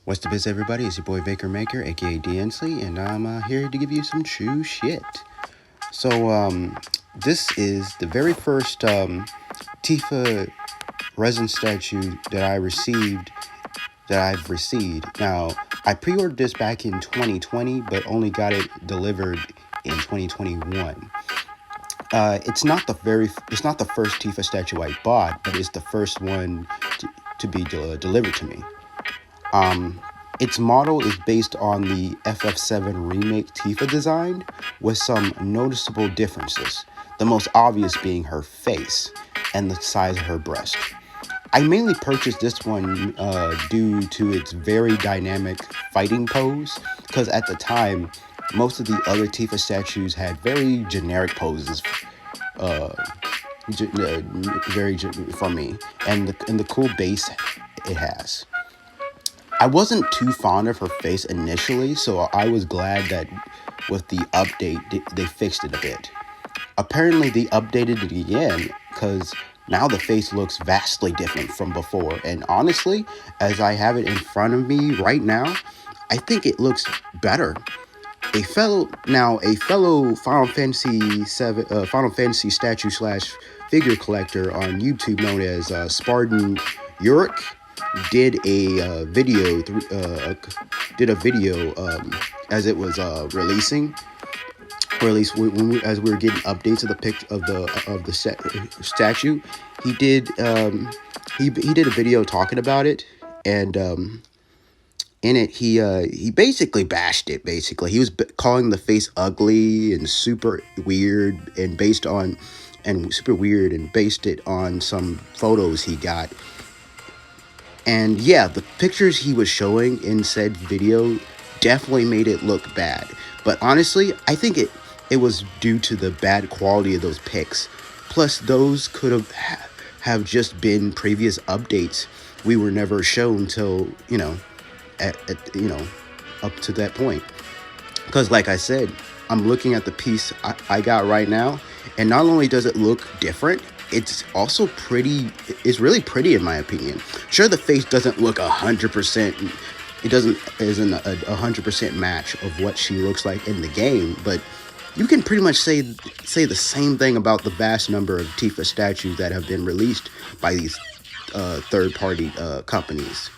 What's the biz, everybody? It's your boy Baker Maker, aka D Ensley, and I'm here to give you some true shit. So, this is the very first Tifa resin statue that I've received. Now, I pre-ordered this back in 2020, but only got it delivered in 2021. It's not the first Tifa statue I bought, but it's the first one to be delivered to me. Its model is based on the FF7 remake Tifa design, with some noticeable differences, the most obvious being her face and the size of her breast. I mainly purchased this one due to its very dynamic fighting pose, because at the time, most of the other Tifa statues had very generic poses for me, and the cool base it has. I wasn't too fond of her face initially, so I was glad that with the update, they fixed it a bit. Apparently, they updated it again, because now the face looks vastly different from before. And honestly, as I have it in front of me right now, I think it looks better. A fellow Final Fantasy statue / figure collector on YouTube known as Spartan Uric did a video as it was releasing, or at least as we were getting updates of the statue. He did a video talking about it, and in it he basically bashed it. Basically, he was calling the face ugly and super weird, and based it on some photos he got. And yeah, the pictures he was showing in said video definitely made it look bad. But honestly, I think it was due to the bad quality of those pics. Plus, those could have just been previous updates we were never shown till, up to that point. Because like I said, I'm looking at the piece I got right now, and not only does it look different, it's also pretty. It's really pretty in my opinion. Sure, the face doesn't look 100%. It isn't a 100% match of what she looks like in the game, but you can pretty much say the same thing about the vast number of Tifa statues that have been released by these third-party companies.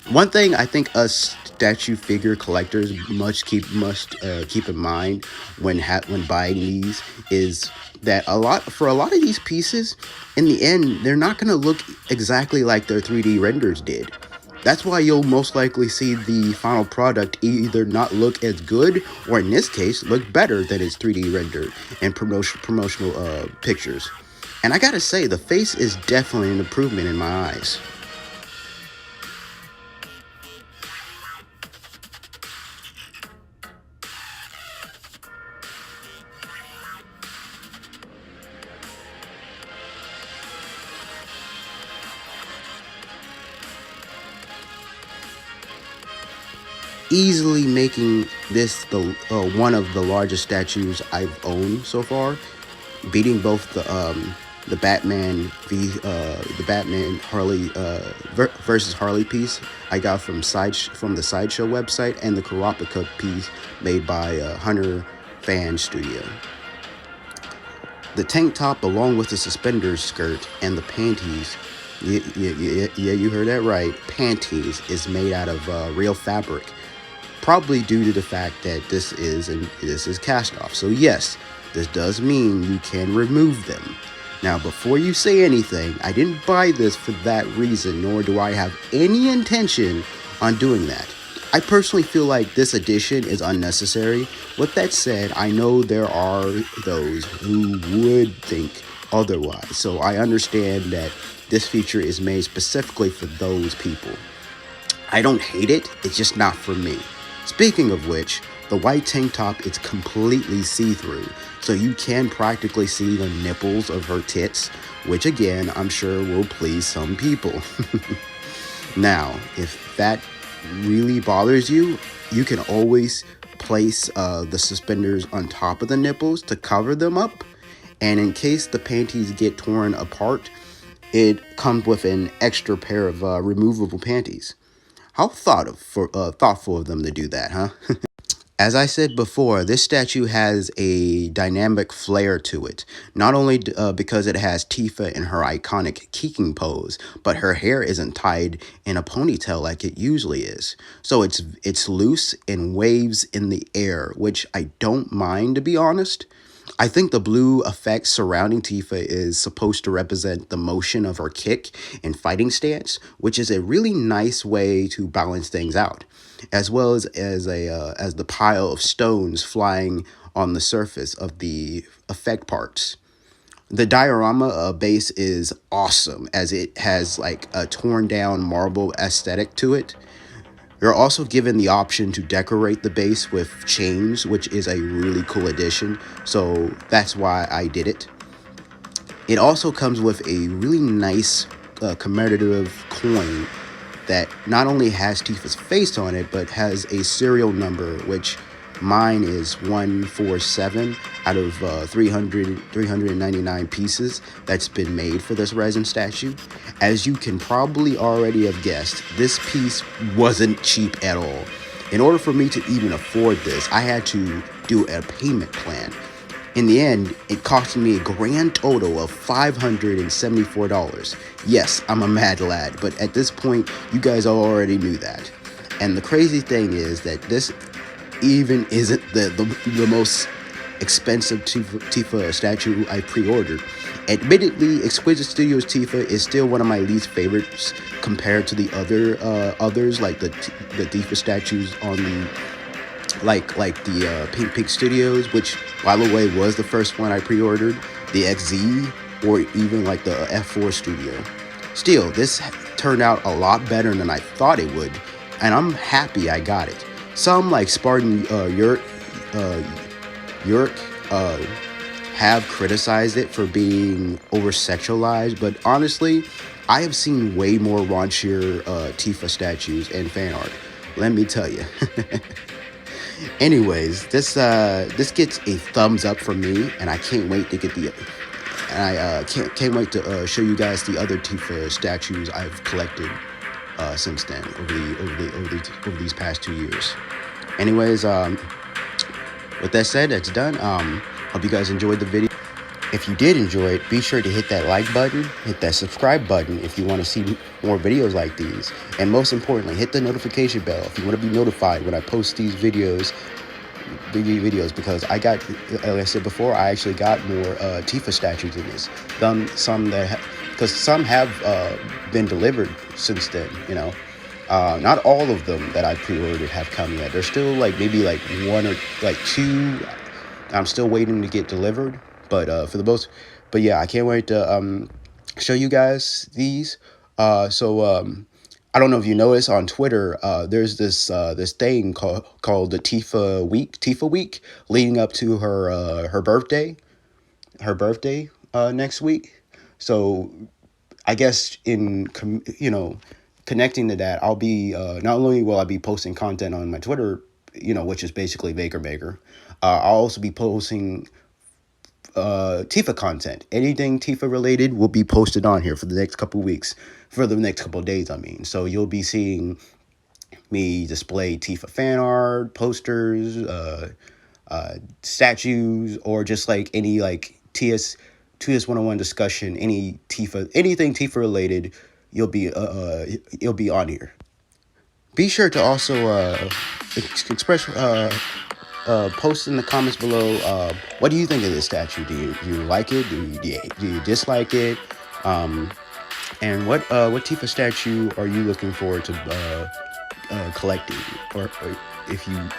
One thing I think us statue figure collectors must keep in mind when buying these is that for a lot of these pieces, in the end, they're not going to look exactly like their 3D renders did. That's why you'll most likely see the final product either not look as good, or in this case, look better than its 3D render and promotional pictures. And I gotta say, the face is definitely an improvement in my eyes. Easily making this the one of the largest statues I've owned so far, beating both the Batman Harley versus Harley piece I got from the Sideshow website, and the Kurapika piece made by Hunter Fan Studio. The tank top, along with the suspenders skirt and the panties. Yeah, you heard that right. Panties is made out of real fabric. Probably due to the fact that this is cast off. So yes, this does mean you can remove them. Now, before you say anything, I didn't buy this for that reason, nor do I have any intention on doing that. I personally feel like this edition is unnecessary. With that said, I know there are those who would think otherwise, so I understand that this feature is made specifically for those people. I don't hate it, it's just not for me. Speaking of which, the white tank top is completely see-through, so you can practically see the nipples of her tits, which again, I'm sure will please some people. Now, if that really bothers you, you can always place the suspenders on top of the nipples to cover them up, and in case the panties get torn apart, it comes with an extra pair of removable panties. How thoughtful of them to do that, huh? As I said before, this statue has a dynamic flair to it. Not only because it has Tifa in her iconic kicking pose, but her hair isn't tied in a ponytail like it usually is. So it's loose and waves in the air, which I don't mind, to be honest. I think the blue effect surrounding Tifa is supposed to represent the motion of her kick and fighting stance, which is a really nice way to balance things out, as well as the pile of stones flying on the surface of the effect parts. The diorama base is awesome, as it has like a torn down marble aesthetic to it. You're also given the option to decorate the base with chains, which is a really cool addition, so that's why I did it. It also comes with a really nice commemorative coin that not only has Tifa's face on it, but has a serial number, which mine is 147 out of 399 pieces that's been made for this resin statue. As you can probably already have guessed, this piece wasn't cheap at all. In order for me to even afford this, I had to do a payment plan. In the end, it cost me a grand total of $574. Yes, I'm a mad lad, but at this point, you guys already knew that. And the crazy thing is that this even isn't the most expensive Tifa statue I pre-ordered. Admittedly, Exquisite Studio Tifa is still one of my least favorites compared to the others, like the Tifa statues on the the Pink Studios, which, by the way, was the first one I pre-ordered, the XZ, or even like the F4 Studio. Still, this turned out a lot better than I thought it would, and I'm happy I got it. Some, like Spartan Yurk, have criticized it for being over-sexualized, but honestly, I have seen way more raunchier Tifa statues and fan art. Let me tell you. Anyways, this gets a thumbs up from me, and I can't wait to get can't wait to show you guys the other Tifa statues I've collected since then over these past 2 years. Anyways, with that said, that's done. Hope you guys enjoyed the video. If you did enjoy it, be sure to hit that like button, hit that subscribe button if you want to see more videos like these. And most importantly, hit the notification bell if you want to be notified when I post these videos, because I got, like I said before, I actually got more Tifa statues in this. Because some have been delivered since then, you know. Not all of them that I pre-ordered have come yet. There's still maybe one or two I'm still waiting to get delivered. But but yeah, I can't wait to show you guys these. I don't know if you noticed on Twitter, there's this thing called the Tifa Week, leading up to her birthday next week. So I guess connecting to that, I'll be not only will I be posting content on my Twitter, which is basically Baker. I'll also be posting Tifa content. Anything Tifa related will be posted on here for the next couple weeks, for the next couple days, I mean. So you'll be seeing me display Tifa fan art, posters, statues, or just any TS 101 discussion, anything Tifa related, you'll be on here. Be sure to also express post in the comments below, what do you think of this statue? Do you like it? Do you dislike it? And what Tifa statue are you looking forward to collecting, or if you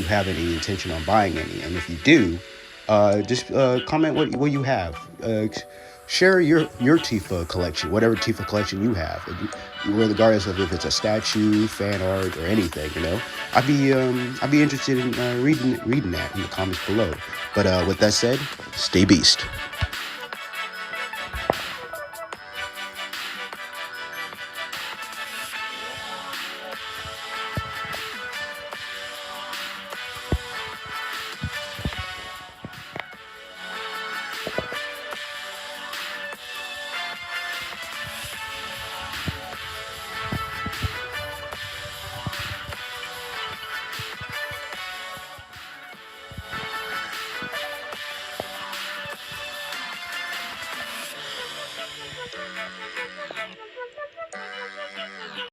have any intention on buying any? And if you do, just comment what you have. Share your Tifa collection, whatever Tifa collection you have, regardless of if it's a statue, fan art, or anything. I'd be interested in reading that in the comments below. But with that said, stay beast.